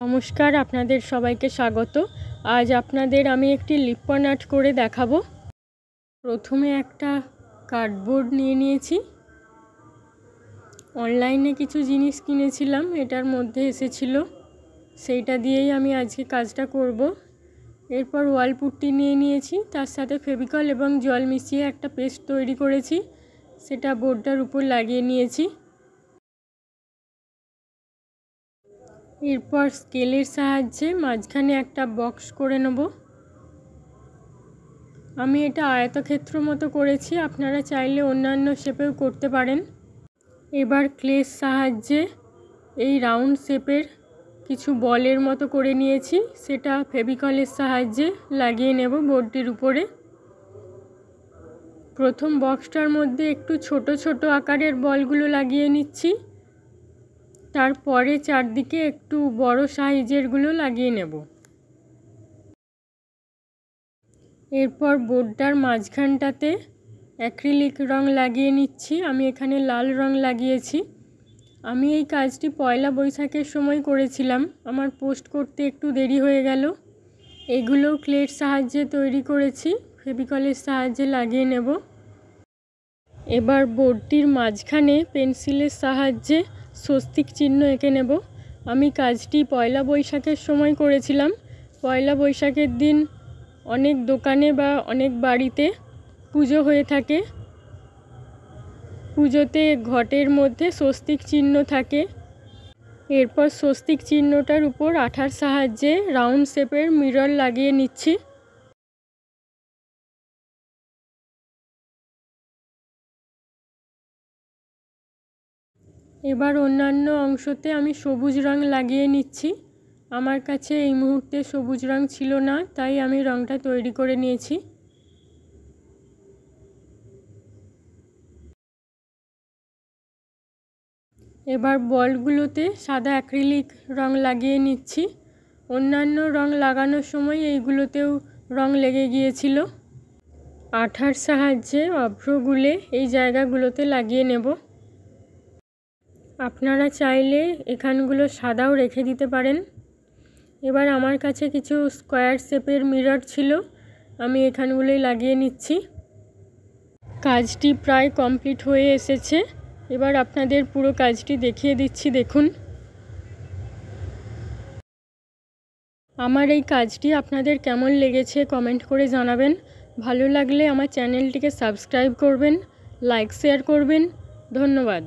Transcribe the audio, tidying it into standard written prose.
নমস্কার, আপনাদের সবাইকে স্বাগত। আজ আপনাদের আমি একটি লিপ্পন আর্ট করে দেখাবো। প্রথমে একটা কার্ডবোর্ড নিয়ে নিয়েছি। অনলাইনে কিছু জিনিস কিনেছিলাম, এটার মধ্যে এসেছিল, সেইটা দিয়েই আমি আজকে কাজটা করব। এরপর ওয়াল পুট্টি নিয়ে নিয়েছি, তার সাথে ফেভিকল এবং জল মিশিয়ে একটা পেস্ট তৈরি করেছি, সেটা বোর্ডটার উপর লাগিয়ে নিয়েছি। এরপর স্কেলের সাহায্যে মাঝখানে একটা বক্স করে নেব। আমি এটা আয়তক্ষেত্র মতো করেছি, আপনারা চাইলে অন্যান্য শেপেও করতে পারেন। এবার ক্লের সাহায্যে এই রাউন্ড শেপের কিছু বলের মতো করে নিয়েছি, সেটা ফেভিকলের সাহায্যে লাগিয়ে নেব বোর্ডটির উপরে। প্রথম বক্সটার মধ্যে একটু ছোট ছোট আকারের বলগুলো লাগিয়ে নিচ্ছি, তারপরে চারদিকে একটু বড় সাইজেরগুলো লাগিয়ে নেব। এরপর বোর্ডটার মাঝখানটাতে অ্যাক্রিলিক রং লাগিয়ে নিচ্ছি। আমি এখানে লাল রং লাগিয়েছি। আমি এই কাজটি পয়লা বৈশাখের সময় করেছিলাম, আমার পোস্ট করতে একটু দেরি হয়ে গেল। এগুলো ক্লের সাহায্যে তৈরি করেছি, ফেভিকলের সাহায্যে লাগিয়ে নেব। এবার বোর্ডটির মাঝখানে পেন্সিলের সাহায্যে স্বস্তিক চিহ্ন এঁকে নেব। আমি কাজটি পয়লা বৈশাখের সময় করেছিলাম। পয়লা বৈশাখের দিন অনেক দোকানে বা অনেক বাড়িতে পুজো হয়ে থাকে। পুজোতে ঘটের মধ্যে স্বস্তিক চিহ্ন থাকে। এরপর স্বস্তিক চিহ্নটার উপর আঠার সাহায্যে রাউন্ড শেপের মিরর লাগিয়ে নিচ্ছি। এবার অন্যান্য অংশতে আমি সবুজ রং লাগিয়ে নিচ্ছি। আমার কাছে এই মুহূর্তে সবুজ রং ছিল না, তাই আমি রংটা তৈরি করে নিয়েছি। এবার বলগুলোতে সাদা অ্যাক্রিলিক রং লাগিয়ে নিচ্ছি। অন্যান্য রং লাগানোর সময় এইগুলোতেও রং লেগে গিয়েছিল। আঠার সাহায্যে অভ্রগুলে এই জায়গাগুলোতে লাগিয়ে নেব। আপনারা চাইলে এখানগুলো সাদাও রেখে দিতে পারেন। এবার আমার কাছে কিছু স্কোয়ার শেপের মিরর ছিল, আমি এখানগুলোই লাগিয়ে নিচ্ছি। কাজটি প্রায় কমপ্লিট হয়ে এসেছে। এবার আপনাদের পুরো কাজটি দেখিয়ে দিচ্ছি, দেখুন। আমার এই কাজটি আপনাদের কেমন লেগেছে কমেন্ট করে জানাবেন। ভালো লাগলে আমার চ্যানেলটিকে সাবস্ক্রাইব করবেন, লাইক শেয়ার করবেন। ধন্যবাদ।